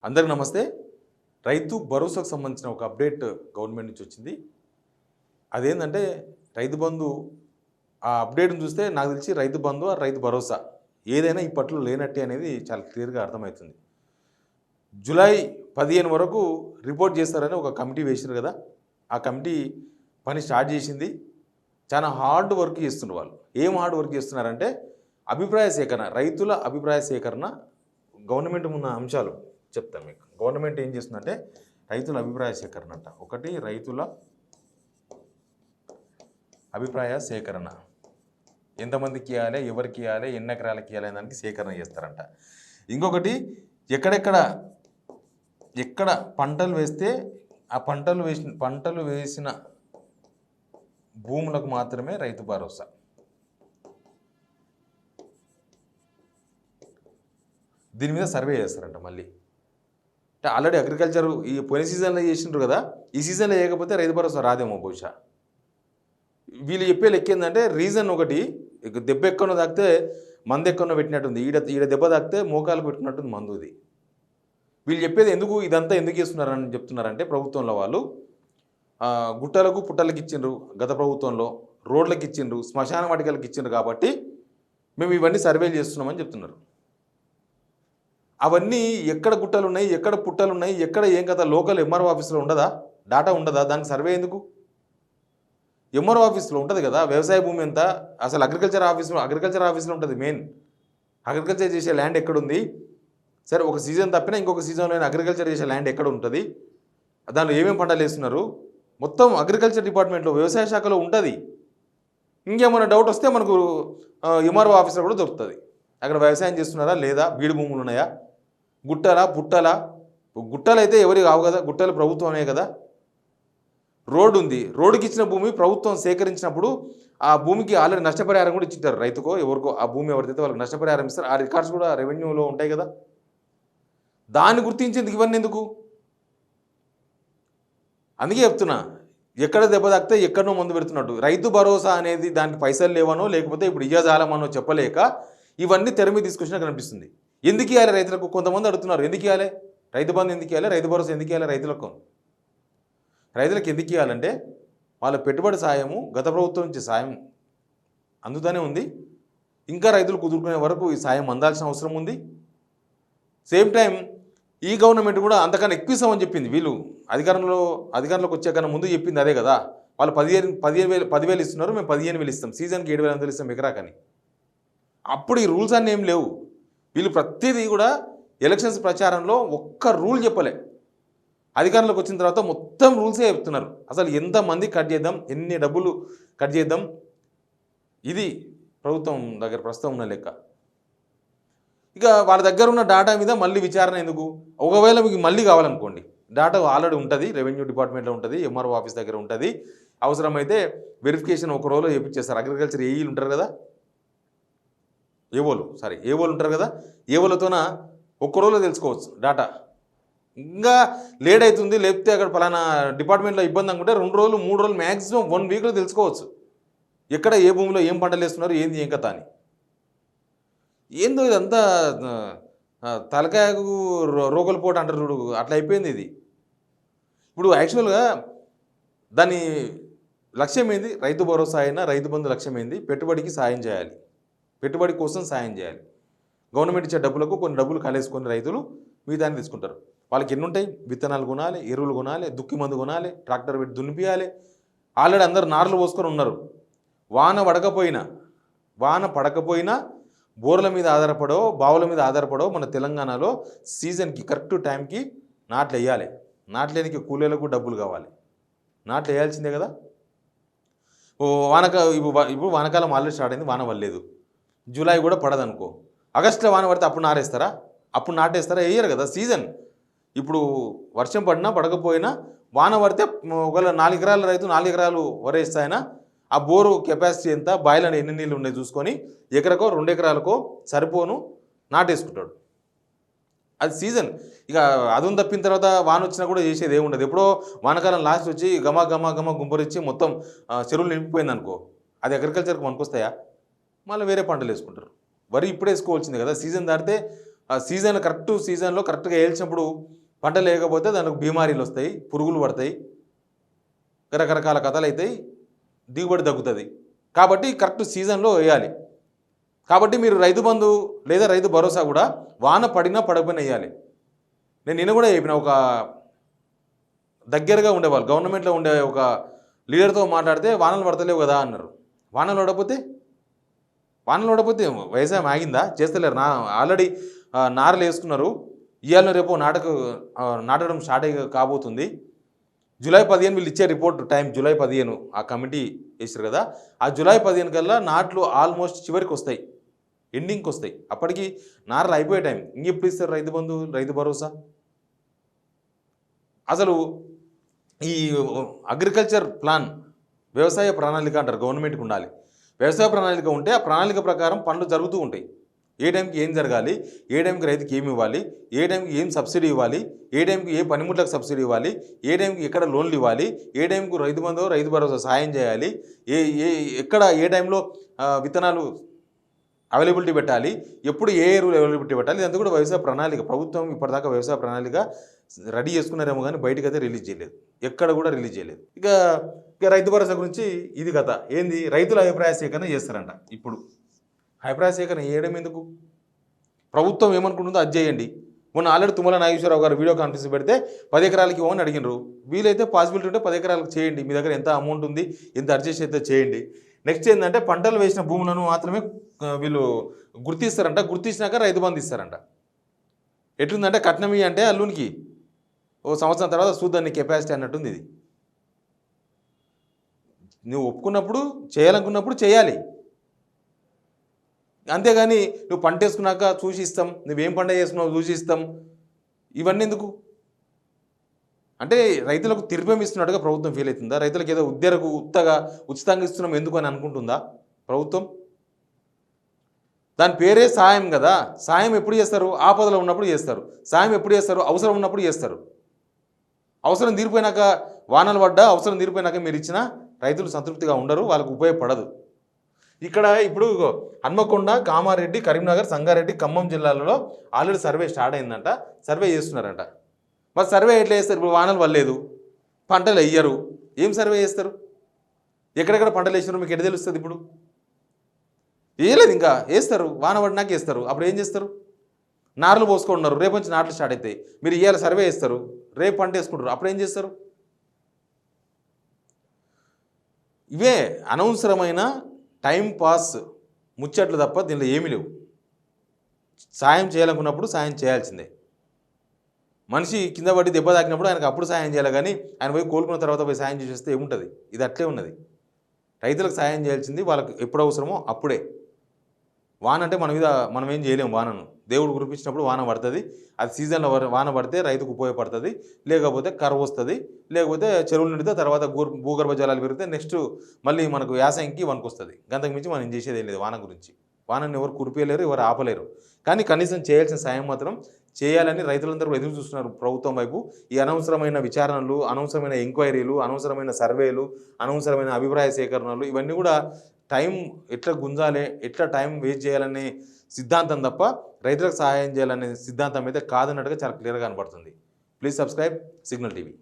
అందరికి నమస్తే. రైతు భరోసాకు సంబంధించిన ఒక అప్డేట్ గవర్నమెంట్ నుంచి వచ్చింది. అదేంటంటే రైతు బంధు ఆ అప్డేట్ని చూస్తే నాకు తెలిసి రైతు బంధు రైతు భరోసా ఏదైనా ఇప్పట్లో లేనట్టే అనేది చాలా క్లియర్గా అర్థమవుతుంది. జూలై 15 వరకు రిపోర్ట్ చేస్తారని ఒక కమిటీ వేసారు కదా, ఆ కమిటీ పని స్టార్ట్ చేసింది. చాలా హార్డ్ వర్క్ చేస్తున్నారు వాళ్ళు. ఏం హార్డ్ వర్క్ చేస్తున్నారంటే అభిప్రాయ సేకరణ, రైతుల అభిప్రాయ సేకరణ. గవర్నమెంట్ ఉన్న అంశాలు చెప్తాను మీకు. గవర్నమెంట్ ఏం చేస్తుందంటే రైతుల అభిప్రాయ సేకరణ అంట. ఒకటి, రైతుల అభిప్రాయ సేకరణ. ఎంతమందికి ఇవ్వాలి, ఎవరికి ఇవ్వాలి, ఎన్ని ఎకరాలకి ఇవ్వాలి దానికి సేకరణ చేస్తారంట. ఇంకొకటి, ఎక్కడ పంటలు వేస్తే ఆ పంటలు వేసిన భూములకు మాత్రమే రైతు భరోసా. దీని మీద సర్వే చేస్తారంట మళ్ళీ. అంటే ఆల్రెడీ అగ్రికల్చర్ ఈ పోయిన సీజన్లో చేసిండ్రు కదా, ఈ సీజన్లో చేయకపోతే రైతు భరోసా రాదేమో బహుశా. వీళ్ళు చెప్పే లెక్క ఏంటంటే రీజన్ ఒకటి, దెబ్బ ఎక్కడో తాకితే మందు ఎక్కడో పెట్టినట్టుంది, ఈడ దెబ్బ తాకితే మోకాలు పెట్టినట్టుంది మందుది. వీళ్ళు చెప్పేది ఇదంతా ఎందుకు చేస్తున్నారని చెప్తున్నారంటే ప్రభుత్వంలో వాళ్ళు గుట్టలకు పుట్టలకు ఇచ్చిండ్రు, గత ప్రభుత్వంలో రోడ్లకు ఇచ్చిండ్రు, శ్మశాన వాటికలకు ఇచ్చిండ్రు, కాబట్టి మేము ఇవన్నీ సర్వేలు చేస్తున్నామని చెప్తున్నారు. అవన్నీ ఎక్కడ గుట్టలు ఉన్నాయి, ఎక్కడ పుట్టలు ఉన్నాయి, ఎక్కడ ఏం కదా లోకల్ ఎంఆర్ఓ ఆఫీస్లో ఉండదా, డాటా ఉండదా? దానికి సర్వే ఎందుకు? ఎంఆర్ఓ ఆఫీస్లో ఉంటుంది కదా వ్యవసాయ భూమి ఎంత. అసలు అగ్రికల్చర్ ఆఫీస్లో ఉంటుంది మెయిన్. అగ్రికల్చర్ చేసే ల్యాండ్ ఎక్కడుంది? సరే, ఒక సీజన్ తప్పినా ఇంకొక సీజన్లో అగ్రికల్చర్ చేసే ల్యాండ్ ఎక్కడ ఉంటుంది, దానిలో ఏమేమి పంటలు వేస్తున్నారు, మొత్తం అగ్రికల్చర్ డిపార్ట్మెంట్లో వ్యవసాయ శాఖలో ఉంటుంది. ఇంకేమైనా డౌట్ వస్తే మనకు ఎంఆర్ఓ ఆఫీస్లో కూడా దొరుకుతుంది. అక్కడ వ్యవసాయం చేస్తున్నారా లేదా, బీడు భూములు ఉన్నాయా, గుట్టలా పుట్టలా. గుట్టలు అయితే ఎవరికి కావు కదా, గుట్టలు ప్రభుత్వమే కదా. రోడ్డు ఉంది, రోడ్డుకి ఇచ్చిన భూమి ప్రభుత్వం సేకరించినప్పుడు ఆ భూమికి ఆల్రెడీ నష్టపరిహారం కూడా ఇచ్చింటారు రైతుకో ఎవరికో. ఆ భూమి ఎవరిదైతే వాళ్ళకి నష్టపరిహారం ఇస్తారు, ఆ రికార్డ్స్ కూడా రెవెన్యూలో ఉంటాయి కదా. దాన్ని గుర్తించేందుకు ఇవన్నీ ఎందుకు? అందుకే చెప్తున్నా, ఎక్కడ దెబ్బ తాకితే ఎక్కడనో మందు పెడుతున్నట్టు. రైతు భరోసా అనేది దానికి పైసలు లేవనో లేకపోతే ఇప్పుడు ఇయ్యజాలమనో చెప్పలేక ఇవన్నీ తెర మీద తీసుకొచ్చినా కనిపిస్తుంది. ఎందుకు ఇవ్వాలి రైతులకు? కొంతమంది అడుగుతున్నారు, ఎందుకు ఇవ్వాలి రైతు బంధు, ఎందుకు ఇవ్వాలి రైతు భరోసా, ఎందుకు ఇవ్వాలి రైతులకు ఎందుకు ఇవ్వాలంటే వాళ్ళ పెట్టుబడి సాయము గత ప్రభుత్వం నుంచి సాయం అందుతూనే ఉంది. ఇంకా రైతులు కుదురుకునే వరకు ఈ సాయం అందాల్సిన అవసరం ఉంది. సేమ్ టైం ఈ గవర్నమెంట్ కూడా అంతకన్నా ఎక్కువ ఇస్తామని చెప్పింది. వీళ్ళు అధికారంలోకి వచ్చాకన్నా ముందు చెప్పింది అదే కదా. వాళ్ళు 10,000 ఇస్తున్నారు, మేము 15,000 ఇస్తాం, సీజన్కి 7,500 ఇస్తాం ఎకరాకని. అప్పుడు ఈ రూల్స్ అన్నీ ఏం లేవు. వీళ్ళు ప్రతిదీ కూడా ఎలక్షన్స్ ప్రచారంలో ఒక్క రూల్ చెప్పలే. అధికారంలోకి వచ్చిన తర్వాత మొత్తం రూల్సే చెప్తున్నారు. అసలు ఎంతమంది కట్ చేద్దాం, ఎన్ని డబ్బులు కట్ చేద్దాం, ఇది ప్రభుత్వం దగ్గర ప్రస్తుతం ఉన్న లెక్క. ఇక వాళ్ళ దగ్గర ఉన్న డాటా మీద మళ్ళీ విచారణ ఎందుకు? ఒకవేళ మీకు మళ్ళీ కావాలనుకోండి, డాటా ఆల్రెడీ ఉంటుంది, రెవెన్యూ డిపార్ట్మెంట్లో ఉంటుంది, ఎంఆర్ఓ ఆఫీస్ దగ్గర ఉంటుంది. అవసరమైతే వెరిఫికేషన్ ఒక రోజులో చేపించేస్తారు. అగ్రికల్చర్ ఏఈలు ఉంటారు కదా, ఏవోలు ఉంటారు కదా, ఏవోలతోన ఒక్క రోజులో తెలుసుకోవచ్చు డాటా. ఇంకా లేట్ అవుతుంది, లేకపోతే అక్కడ పలానా డిపార్ట్మెంట్లో ఇబ్బంది అనుకుంటే 2 రోజులు 3 రోజులు మ్యాక్సిమం 1 వీక్లో తెలుసుకోవచ్చు ఎక్కడ ఏ భూమిలో ఏం పంటలు వేస్తున్నారు, ఏంది ఏం కథ అని. ఏందో ఇదంతా తలకాయకు రోగల పోటు అంటారు చూడు, అట్లా అయిపోయింది ఇది. ఇప్పుడు యాక్చువల్గా దాని లక్ష్యం ఏంది? రైతు భరోసా అయినా రైతు బంధు లక్ష్యం ఏంది? పెట్టుబడికి సాయం చేయాలి, పెట్టుబడి కోసం సాయం చేయాలి. గవర్నమెంట్ ఇచ్చే డబ్బులకు కొన్ని డబ్బులు కాలేసుకొని రైతులు మిగతాన్ని తీసుకుంటారు. వాళ్ళకి ఎన్ని ఉంటాయి? విత్తనాలు కొనాలి, ఎరువులు కొనాలి, దుక్కి మందు కొనాలి, ట్రాక్టర్ పెట్టి దున్నిపియాలి. ఆల్రెడీ అందరు నార్లు పోసుకొని ఉన్నారు. వాన పడకపోయినా బోర్ల మీద ఆధారపడో బావుల మీద ఆధారపడో మన తెలంగాణలో సీజన్కి కరెక్ట్ టైంకి నాట్లు వేయాలి. నాట్లేనికి కూలీలకు డబ్బులు కావాలి, నాట్లు వేయాల్సిందే కదా. ఇప్పుడు వానకాలం ఆల్రెడీ స్టార్ట్ అయింది, వాన వల్లేదు. జూలై కూడా పడదనుకో, ఆగస్టులో వాన పడితే అప్పుడు నారేస్తారా? అప్పుడు నాటేస్తారా? వేయరు కదా. సీజన్ ఇప్పుడు వర్షం పడినా పడకపోయినా వాన పడితే ఒకవేళ 4 ఎకరాల రైతు 4 ఎకరాలు వరేస్తాయన, ఆ బోరు కెపాసిటీ ఎంత, బాయిలను ఎన్ని నీళ్ళు ఉన్నాయి చూసుకొని ఎకరకో 2 ఎకరాలకో సరిపోను నాటేసుకుంటాడు. అది సీజన్. ఇక అదును తప్పిన తర్వాత వాన వచ్చినా కూడా చేసేది ఏముండదు. ఎప్పుడో వానకాలం లాస్ట్ వచ్చి గమ గుంపరిచ్చి మొత్తం చెరువులు నింపిపోయింది అనుకో, అది అగ్రికల్చర్కి పనికొస్తాయా? మళ్ళీ వేరే పంటలు వేసుకుంటారు. వరి ఇప్పుడే వేసుకోవాల్సిందే కదా. సీజన్ దాటితే ఆ సీజన్ కరెక్ట్ సీజన్లో కరెక్ట్గా వేల్చినప్పుడు పంట లేకపోతే దానికి బీమారీలు వస్తాయి, పురుగులు పడతాయి, రకరకాల కథలు అవుతాయి, దిగుబడి తగ్గుతుంది. కాబట్టి కరెక్ట్ సీజన్లో వేయాలి. కాబట్టి మీరు రైతు బంధు లేదా రైతు భరోసా కూడా వాన పడినా పడకపోయినా వేయాలి. నేను కూడా చెప్పిన ఒక దగ్గరగా ఉండేవాళ్ళు గవర్నమెంట్లో ఉండే ఒక లీడర్తో మాట్లాడితే వానలు పడతలేవు కదా అన్నారు. వానలు పడకపోతే వ్యవసాయం ఆగిందా? చేస్తలేరు. ఆల్రెడీ నారలు వేసుకున్నారు. ఇవాళ రేపు నాటడం స్టార్ట్ కాబోతుంది. జూలై 15 వీళ్ళు ఇచ్చే రిపోర్ట్ టైం జూలై 15 ఆ కమిటీ వేసారు కదా, ఆ జూలై 15 కల్లా నాట్లు ఆల్మోస్ట్ చివరికి వస్తాయి, ఎండింగ్కి వస్తాయి. అప్పటికి నారలు అయిపోయే టైం. ఇంకెప్పుడు ఇస్తారు రైతు బంధు, రైతు భరోసా? అసలు ఈ అగ్రికల్చర్ ప్లాన్, వ్యవసాయ ప్రణాళిక అంటారు, గవర్నమెంట్కి ఉండాలి. వ్యవసాయ ప్రణాళిక ఉంటే ఆ ప్రణాళిక ప్రకారం పనులు జరుగుతూ ఉంటాయి. ఏ టైంకి ఏం జరగాలి, ఏ టైంకి రైతుకి ఏమి ఇవ్వాలి, ఏ టైంకి ఏం సబ్సిడీ ఇవ్వాలి, ఏ టైంకి ఏ పనిముట్లకు సబ్సిడీ ఇవ్వాలి, ఏ టైంకి ఎక్కడ లోన్లు ఇవ్వాలి, ఏ టైంకి రైతు బంధు రైతు భరోసా సాయం చేయాలి, ఎక్కడ ఏ టైంలో విత్తనాలు అవైలబిలిటీ పెట్టాలి, ఎప్పుడు ఏ ఎరువులు అవైలబిలిటీ పెట్టాలి, ఇదంతా కూడా వ్యవసాయ ప్రణాళిక. ప్రభుత్వం ఇప్పటిదాకా వ్యవసాయ ప్రణాళిక రెడీ చేసుకున్నారేమో కానీ బయటకు అయితే రిలీజ్ చేయలేదు, ఎక్కడ కూడా రిలీజ్ చేయలేదు. ఇక రైతు భరోసా గురించి ఇది కథ ఏంది, రైతుల అభిప్రాయ సేకరణ చేస్తారంట. ఇప్పుడు అభిప్రాయ సేకరణ చేయడం ఎందుకు? ప్రభుత్వం ఏమనుకుంటుందో అది చేయండి. మొన్న ఆల్రెడీ తుమ్మల నాగేశ్వరరావు గారు వీడియో కాన్ఫరెన్స్ పెడితే 10 ఎకరాలకి ఇవ్వమని అడిగినారు. వీలైతే పాసిబిలిటీ ఉంటే 10 ఎకరాలకు చేయండి, మీ దగ్గర ఎంత అమౌంట్ ఉంది, ఎంత అడ్జస్ట్ అయితే చేయండి. నెక్స్ట్ ఏంటంటే పంటలు వేసిన భూములను మాత్రమే వీళ్ళు గుర్తిస్తారంట. గుర్తించినాక రైతు బంధు ఇస్తారంట. ఎట్లుందంటే కట్నం అంటే అల్లునికి ఓ సంవత్సరం తర్వాత చూద్దాన్ని కెపాసిటీ అన్నట్టుంది. ఇది నువ్వు ఒప్పుకున్నప్పుడు చేయాలనుకున్నప్పుడు చేయాలి, అంతేగాని నువ్వు పంట వేసుకున్నాక చూసి ఇస్తాం, నువ్వేం పంట వేసుకున్నావు చూసి ఇస్తాం, ఇవన్నీ ఎందుకు? అంటే రైతులకు తిరిపేమి ఇస్తున్నట్టుగా ప్రభుత్వం ఫీల్ అవుతుందా? రైతులకు ఏదో ఉచితంగా ఇస్తున్నాం ఎందుకు అని అనుకుంటుందా ప్రభుత్వం? దాని పేరే సాయం కదా. సాయం ఎప్పుడు చేస్తారు? ఆపదలో ఉన్నప్పుడు చేస్తారు. సాయం ఎప్పుడు చేస్తారు? అవసరం ఉన్నప్పుడు చేస్తారు. అవసరం తీరిపోయినాక వానలు పడ్డా అవసరం తీరిపోయినాక మీరు ఇచ్చినా రైతులు సంతృప్తిగా ఉండరు, వాళ్ళకు ఉపయోగపడదు. ఇక్కడ ఇప్పుడు హన్మకొండ, కామారెడ్డి, కరీంనగర్, సంగారెడ్డి, ఖమ్మం జిల్లాలలో ఆల్రెడీ సర్వే స్టార్ట్ అయిందంట. సర్వే చేస్తున్నారంట. మరి సర్వే ఎట్లా చేస్తారు? ఇప్పుడు వానలు పడలేదు, పంటలు వేయరు, ఏం సర్వే చేస్తారు? ఎక్కడెక్కడ పంటలు వేసినారు మీకు ఎట్లా తెలుస్తుంది? ఇప్పుడు వేయలేదు, ఇంకా వేస్తారు, వాన పడినాక వేస్తారు. అప్పుడు ఏం చేస్తారు? నార్లు పోసుకుంటున్నారు, రేపు నుంచి నాట్లు స్టార్ట్ అవుతాయి. మీరు ఇవాళ సర్వే వేస్తారు, రేపు పంట వేసుకుంటారు, అప్పుడు ఏం చేస్తారు? ఇవే అనవసరమైన టైం పాస్ ముచ్చట్లు తప్ప దీనిలో ఏమీ లేవు. సాయం చేయాలనుకున్నప్పుడు సాయం చేయాల్సిందే. మనిషి కింద పడి దెబ్బ తాకినప్పుడు ఆయనకు అప్పుడు సాయం చేయాలి, కానీ ఆయన పోయి కోలుకున్న తర్వాత పోయి సాయం చేసేస్తే ఏముంటుంది? ఇది అట్లే ఉన్నది. రైతులకు సాయం చేయాల్సింది వాళ్ళకి ఎప్పుడు అవసరమో అప్పుడే. వాన అంటే మనం ఏం చేయలేము. వానను దేవుడు కురిపించినప్పుడు వాన పడుతుంది. అది సీజన్లో వాన పడితే రైతుకు ఉపయోగపడుతుంది, లేకపోతే కరువు వస్తుంది, లేకపోతే చెరువులు నిండితే తర్వాత భూగర్భ జలాలు పెరిగితే నెక్స్ట్ మళ్ళీ మనకు యాసంకి వస్తుంది. గంతకు మించి మనం చేసేది ఏం లేదు వాన గురించి. వానని ఎవరు కురిపేయలేరు, ఎవరు ఆపలేరు. కానీ కనీసం చేయాల్సిన సాయం మాత్రం చేయాలని రైతులందరూ ఎదురు చూస్తున్నారు ప్రభుత్వం వైపు. ఈ అనవసరమైన విచారణలు, అనవసరమైన ఎంక్వైరీలు, అనవసరమైన సర్వేలు, అనవసరమైన అభిప్రాయ సేకరణలు, ఇవన్నీ కూడా టైం ఎట్లా గుంజాలి, ఎట్లా టైం వేస్ట్ చేయాలనే సిద్ధాంతం తప్ప రైతులకు సహాయం చేయాలనే సిద్ధాంతం అయితే కాదన్నట్టుగా చాలా క్లియర్గా కనపడుతుంది. Please subscribe signal TV.